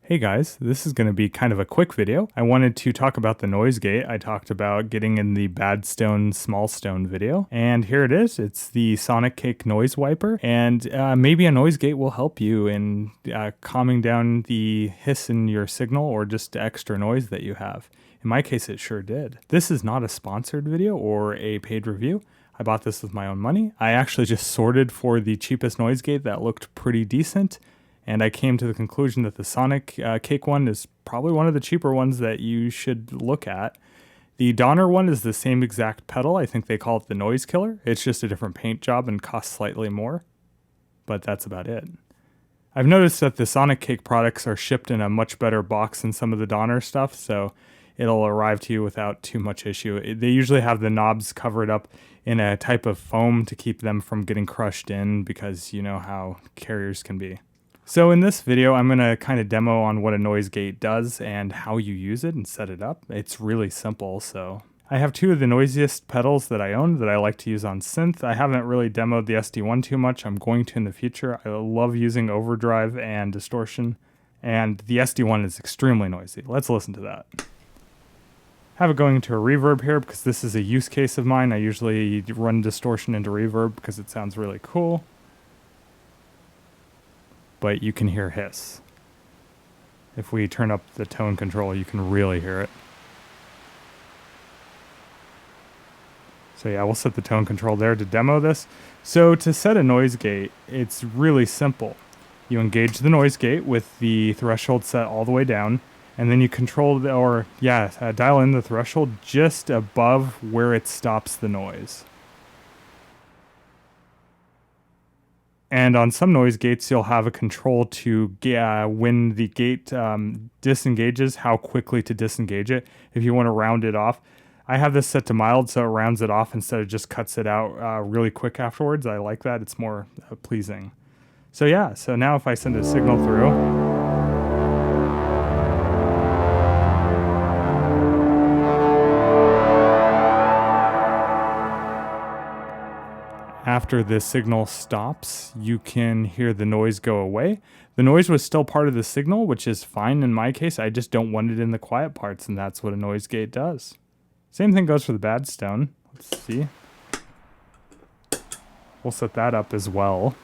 Hey guys, this is going to be kind of a quick video. I wanted to talk about the noise gate I talked about getting in the bad stone, small stone video. And here it is. It's the Sonic Cake noise wiper. And maybe a noise gate will help you in calming down the hiss in your signal or just extra noise that you have. In my case, it sure did. This is not a sponsored video or a paid review. I bought this with my own money. I actually just sorted for the cheapest noise gate that looked pretty decent. And I came to the conclusion that the Sonic Cake one is probably one of the cheaper ones that you should look at. The Donner one is the same exact pedal. I think they call it the Noise Killer. It's just a different paint job and costs slightly more. But that's about it. I've noticed that the Sonic Cake products are shipped in a much better box than some of the Donner stuff, so it'll arrive to you without too much issue. They usually have the knobs covered up in a type of foam to keep them from getting crushed in because you know how carriers can be. So in this video, I'm going to kind of demo on what a noise gate does and how you use it and set it up. It's really simple. So I have two of the noisiest pedals that I own that I like to use on synth. I haven't really demoed the SD1 too much. I'm going to in the future. I love using overdrive and distortion, and the SD1 is extremely noisy. Let's listen to that. Have it going into a reverb here because this is a use case of mine. I usually run distortion into reverb because it sounds really cool. But you can hear hiss. If we turn up the tone control, you can really hear it. So yeah, we'll set the tone control there to demo this. So to set a noise gate, it's really simple. You engage the noise gate with the threshold set all the way down, and then you control dial in the threshold just above where it stops the noise. And on some noise gates, you'll have a control to when the gate disengages, how quickly to disengage it. If you want to round it off, I have this set to mild, so it rounds it off instead of just cuts it out really quick afterwards. I like that. It's more pleasing. So yeah, so now if I send a signal through, after the signal stops, you can hear the noise go away. The noise was still part of the signal, which is fine in my case. I just don't want it in the quiet parts, and that's what a noise gate does. Same thing goes for the bad stone. Let's see. We'll set that up as well.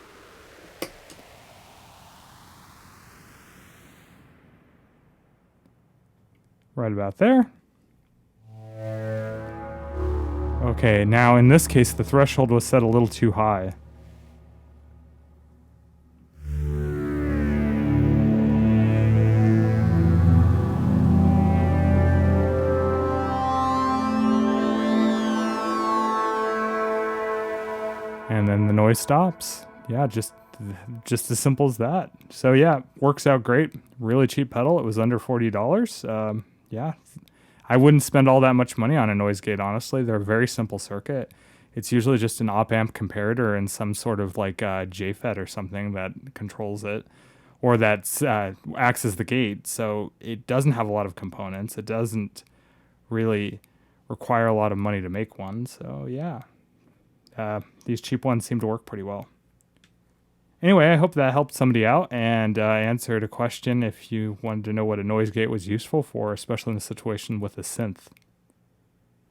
Right about there. Okay, now in this case, the threshold was set a little too high. And then the noise stops. Yeah, just as simple as that. So yeah, works out great. Really cheap pedal. It was under $40. Yeah. I wouldn't spend all that much money on a noise gate, honestly. They're a very simple circuit. It's usually just an op-amp comparator and some sort of like JFET or something that controls it, or that acts as the gate. So it doesn't have a lot of components. It doesn't really require a lot of money to make one. So yeah, these cheap ones seem to work pretty well. Anyway, I hope that helped somebody out and answered a question if you wanted to know what a noise gate was useful for, especially in a situation with a synth.